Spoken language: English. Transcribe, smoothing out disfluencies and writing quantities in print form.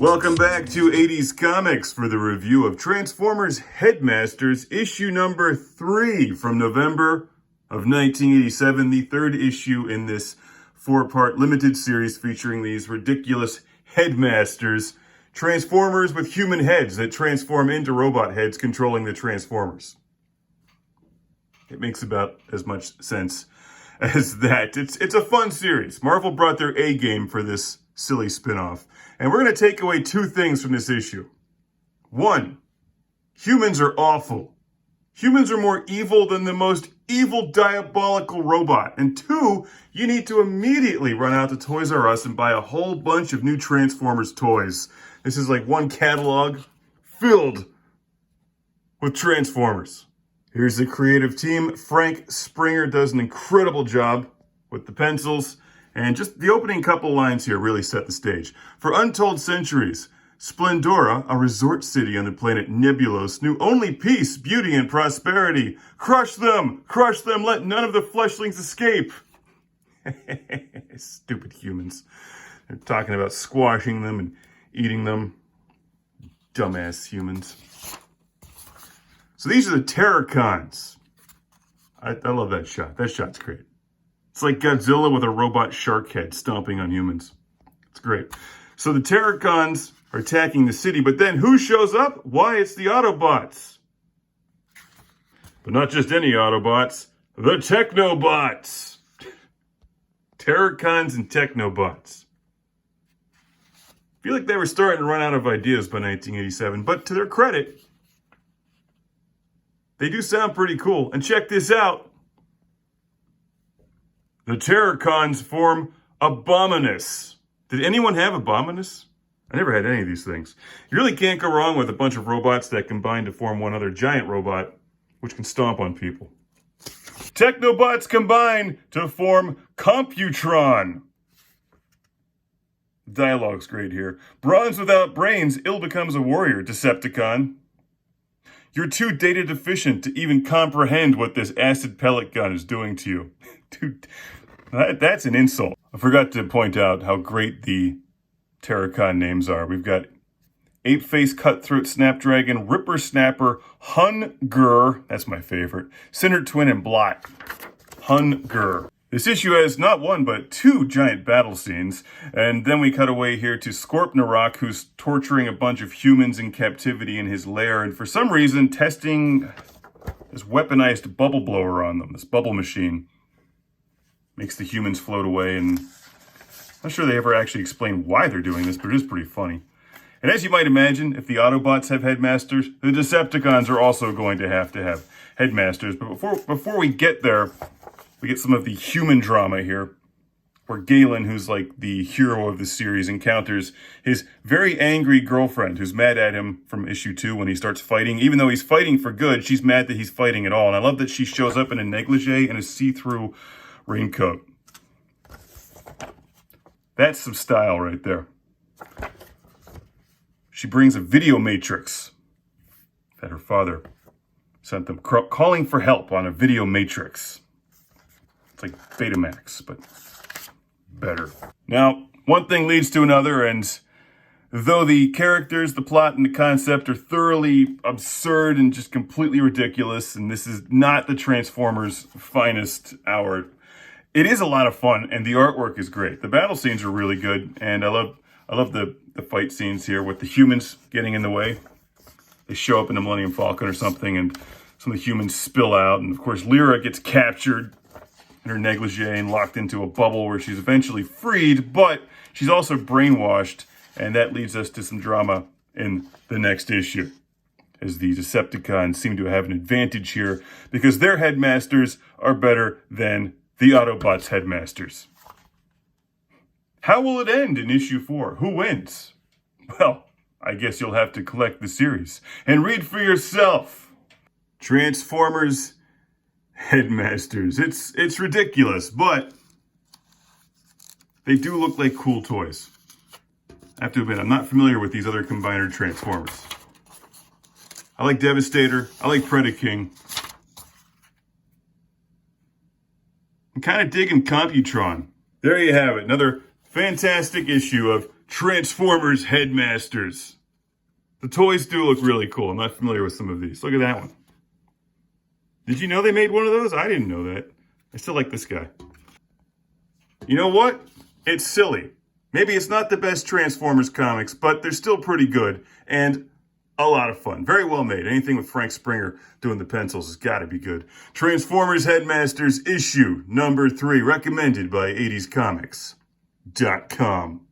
Welcome back to 80s Comics for the review of Transformers Headmasters, issue number 3 from November of 1987, the third issue in this 4-part limited series featuring these ridiculous Headmasters, Transformers with human heads that transform into robot heads controlling the Transformers. It makes about as much sense as that. It's a fun series. Marvel brought their A game for this silly spin-off. And we're going to take away two things from this issue. One, humans are awful. Humans are more evil than the most evil diabolical robot. And two, you need to immediately run out to Toys R Us and buy a whole bunch of new Transformers toys. This is like one catalog filled with Transformers. Here's the creative team. Frank Springer does an incredible job with the pencils. And just the opening couple lines here really set the stage. For untold centuries, Splendora, a resort city on the planet Nebulos, knew only peace, beauty, and prosperity. Crush them! Crush them! Let none of the fleshlings escape! Stupid humans. They're talking about squashing them and eating them. Dumbass humans. So these are the Terrorcons. I love that shot. That shot's great. It's like Godzilla with a robot shark head stomping on humans. It's great. So the Terrorcons are attacking the city, but then who shows up? Why, it's the Autobots. But not just any Autobots, the Technobots. Terrorcons and Technobots. I feel like they were starting to run out of ideas by 1987, but to their credit, they do sound pretty cool. And check this out. The Terrorcons form ABOMIMUS. Did anyone have ABOMIMUS? I never had any of these things. You really can't go wrong with a bunch of robots that combine to form one other giant robot, which can stomp on people. Technobots combine to form COMPUTRON. Dialogue's great here. Bronze without brains, ill becomes a warrior, Decepticon. You're too data deficient to even comprehend what this acid pellet gun is doing to you. Dude, that's an insult. I forgot to point out how great the Terrorcon names are. We've got Ape-Face, Cutthroat, Snapdragon, Ripper Snapper, Hunger, that's my favorite, Cinder Twin, and Blot. Hunger. This issue has not one, but two giant battle scenes. And then we cut away here to Scorpnarok, who's torturing a bunch of humans in captivity in his lair. And for some reason, testing this weaponized bubble blower on them, this bubble machine. Makes the humans float away. And I'm not sure they ever actually explain why they're doing this, but it is pretty funny. And as you might imagine, if the Autobots have Headmasters, the Decepticons are also going to have Headmasters. But before we get there, we get some of the human drama here, where Galen, who's like the hero of the series, encounters his very angry girlfriend, who's mad at him from issue 2 when he starts fighting. Even though he's fighting for good, she's mad that he's fighting at all. And I love that she shows up in a negligee and a see-through raincoat. That's some style right there. She brings a video matrix that her father sent them, calling for help on a video matrix. It's like Betamax, but better. Now, one thing leads to another, and though the characters, the plot, and the concept are thoroughly absurd and just completely ridiculous, and this is not the Transformers' finest hour, it is a lot of fun, and the artwork is great. The battle scenes are really good, and I love the fight scenes here with the humans getting in the way. They show up in the Millennium Falcon or something, and some of the humans spill out, and of course Llyra gets captured in her negligee and locked into a bubble where she's eventually freed, but she's also brainwashed, and that leads us to some drama in the next issue, as the Decepticons seem to have an advantage here because their Headmasters are better than the Autobots' Headmasters. How will it end in issue 4? Who wins? Well, I guess you'll have to collect the series and read for yourself. Transformers Headmasters. It's ridiculous, but they do look like cool toys. I have to admit, I'm not familiar with these other combiner Transformers. I like Devastator. I like Predaking. I'm kind of digging Computron. There you have it. Another fantastic issue of Transformers Headmasters. The toys do look really cool. I'm not familiar with some of these. Look at that one. Did you know they made one of those? I didn't know that. I still like this guy. You know what? It's silly. Maybe it's not the best Transformers comics, but they're still pretty good and a lot of fun. Very well made. Anything with Frank Springer doing the pencils has got to be good. Transformers Headmasters issue number 3, recommended by 80scomics.com.